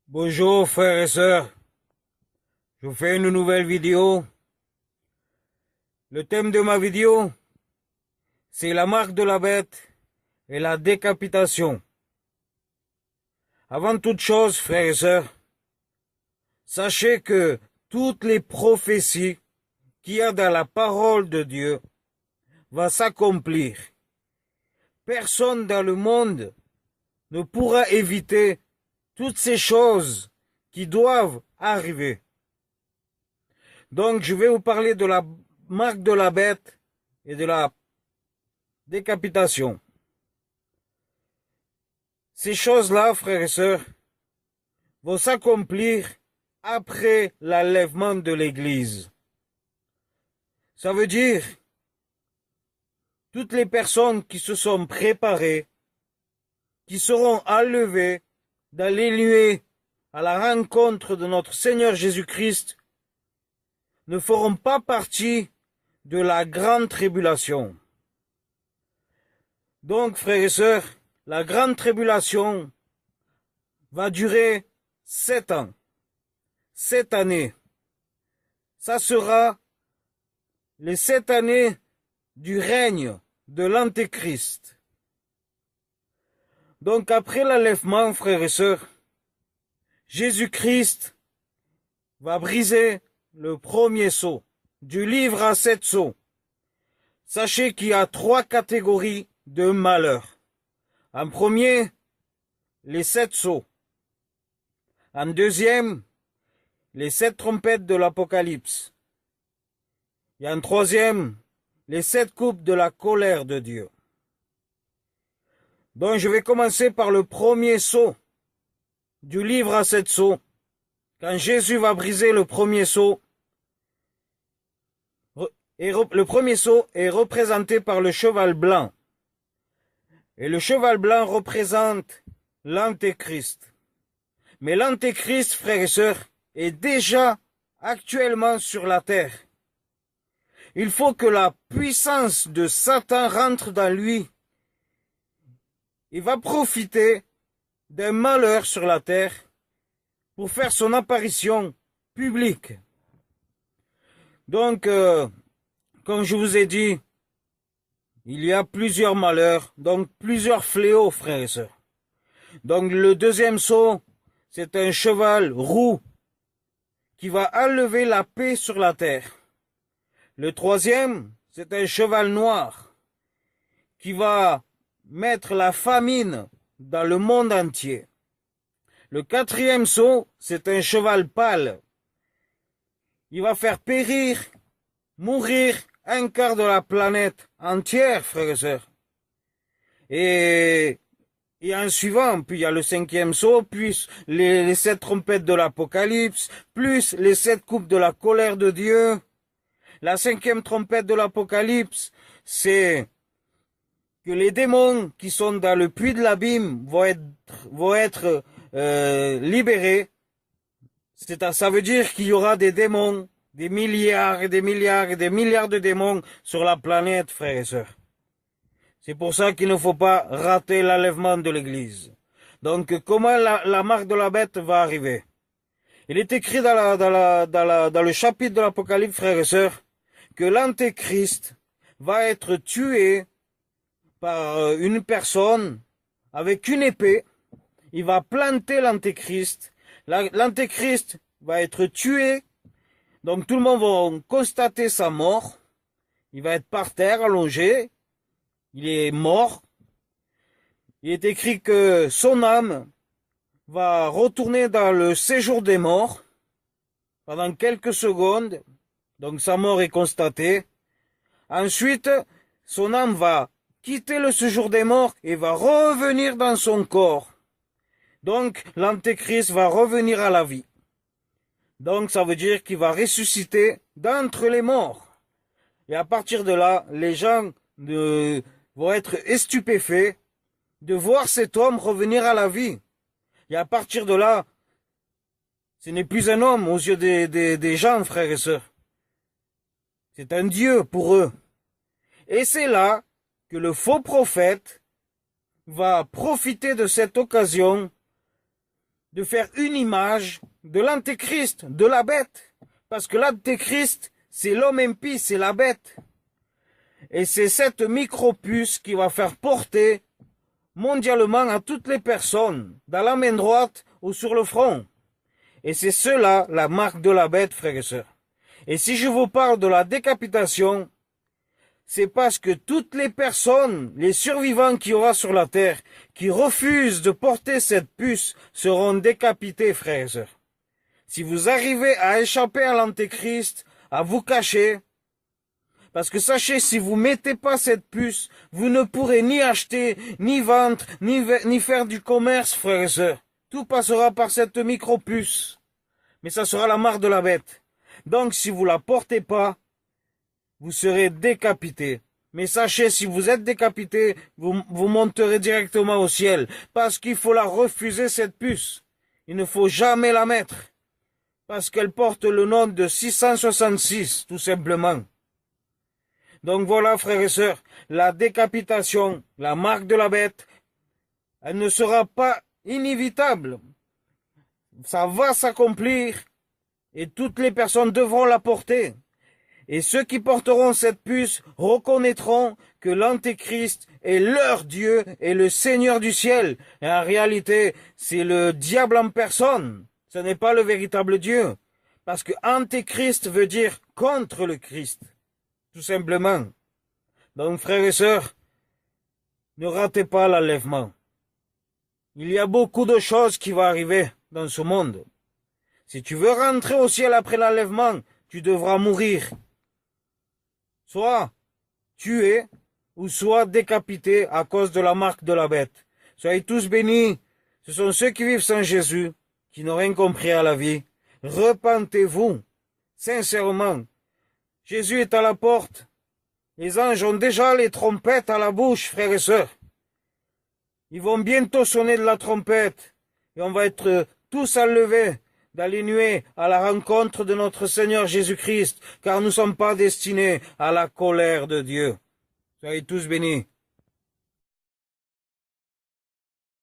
Bonjour frères et sœurs, je vous fais une nouvelle vidéo. Le thème de ma vidéo, c'est la marque de la bête et la décapitation. Avant toute chose, frères et sœurs, sachez que toutes les prophéties qu'il y a dans la parole de Dieu vont s'accomplir. Personne dans le monde ne pourra éviter toutes ces choses qui doivent arriver. Donc, je vais vous parler de la marque de la bête et de la décapitation. Ces choses-là, frères et sœurs, vont s'accomplir après l'enlèvement de l'Église. Ça veut dire toutes les personnes qui se sont préparées, qui seront enlevées dans les nuées à la rencontre de notre Seigneur Jésus-Christ, ne feront pas partie de la grande tribulation. Donc, frères et sœurs, la grande tribulation va durer 7 ans. 7 années. Ça sera les 7 années du règne de l'Antéchrist. Donc, après l'enlèvement, frères et sœurs, Jésus-Christ va briser le premier sceau du livre à 7 sceaux. Sachez qu'il y a 3 catégories de malheurs. En premier, les 7 sceaux. En deuxième, les 7 trompettes de l'Apocalypse. Et en troisième, les 7 coupes de la colère de Dieu. Donc je vais commencer par le premier sceau du livre à 7 sceaux. Quand Jésus va briser le premier sceau, le premier sceau est représenté par le cheval blanc. Et le cheval blanc représente l'Antéchrist. Mais l'Antéchrist, frères et sœurs, est déjà actuellement sur la terre. Il faut que la puissance de Satan rentre dans lui. Il va profiter d'un malheur sur la terre pour faire son apparition publique. Donc, comme je vous ai dit, il y a plusieurs malheurs, donc plusieurs fléaux, frères et sœurs. Donc le deuxième sceau, c'est un cheval roux qui va enlever la paix sur la terre. Le troisième, c'est un cheval noir qui va mettre la famine dans le monde entier. Le quatrième sceau, c'est un cheval pâle. Il va faire périr, mourir un quart de la planète entière, frères et sœurs. Et en suivant, puis il y a le cinquième sceau, plus les 7 trompettes de l'Apocalypse, plus les 7 coupes de la colère de Dieu. La 5e trompette de l'Apocalypse, c'est que les démons qui sont dans le puits de l'abîme vont être libérés. Ça veut dire qu'il y aura des démons, des milliards et des milliards et des milliards de démons sur la planète, frères et sœurs. C'est pour ça qu'il ne faut pas rater l'enlèvement de l'Église. Donc, comment la marque de la bête va arriver? Il est écrit dans le chapitre de l'Apocalypse, frères et sœurs, que l'Antéchrist va être tué par une personne avec une épée. Il va planter l'Antéchrist. L'Antéchrist va être tué. Donc tout le monde va constater sa mort. Il va être par terre, allongé. Il est mort. Il est écrit que son âme va retourner dans le séjour des morts pendant quelques secondes. Donc sa mort est constatée. Ensuite, son âme va quitter le séjour des morts et va revenir dans son corps. Donc l'Antéchrist va revenir à la vie. Donc ça veut dire qu'il va ressusciter d'entre les morts. Et à partir de là, les gens vont être stupéfaits de voir cet homme revenir à la vie. Et à partir de là, ce n'est plus un homme aux yeux des gens, frères et sœurs. C'est un Dieu pour eux. Et c'est là que le faux prophète va profiter de cette occasion de faire une image de l'antéchrist, de la bête. Parce que l'antéchrist, c'est l'homme impie, c'est la bête. Et c'est cette micropuce qui va faire porter mondialement à toutes les personnes, dans la main droite ou sur le front. Et c'est cela la marque de la bête, frères et sœurs. Et si je vous parle de la décapitation, c'est parce que toutes les personnes, les survivants qu'il y aura sur la terre, qui refusent de porter cette puce, seront décapités, frères et sœurs. Si vous arrivez à échapper à l'antéchrist, à vous cacher, parce que sachez, si vous mettez pas cette puce, vous ne pourrez ni acheter, ni vendre, ni faire du commerce, frères et sœurs. Tout passera par cette micro-puce. Mais ça sera la marque de la bête. Donc, si vous la portez pas, vous serez décapité. Mais sachez, si vous êtes décapité, vous monterez directement au ciel. Parce qu'il faut la refuser, cette puce. Il ne faut jamais la mettre. Parce qu'elle porte le nom de 666, tout simplement. Donc voilà, frères et sœurs, la décapitation, la marque de la bête, elle ne sera pas inévitable. Ça va s'accomplir et toutes les personnes devront la porter. Et ceux qui porteront cette puce reconnaîtront que l'Antéchrist est leur Dieu et le Seigneur du ciel. Et en réalité, c'est le diable en personne. Ce n'est pas le véritable Dieu. Parce que Antéchrist veut dire contre le Christ. Tout simplement. Donc, frères et sœurs, ne ratez pas l'enlèvement. Il y a beaucoup de choses qui vont arriver dans ce monde. Si tu veux rentrer au ciel après l'enlèvement, tu devras mourir. Soit tué, ou soit décapité à cause de la marque de la bête. Soyez tous bénis. Ce sont ceux qui vivent sans Jésus, qui n'ont rien compris à la vie. Repentez-vous, sincèrement. Jésus est à la porte. Les anges ont déjà les trompettes à la bouche, frères et sœurs. Ils vont bientôt sonner de la trompette. Et on va être tous enlevés dans les nuées à la rencontre de notre Seigneur Jésus-Christ, car nous ne sommes pas destinés à la colère de Dieu. Soyez tous bénis.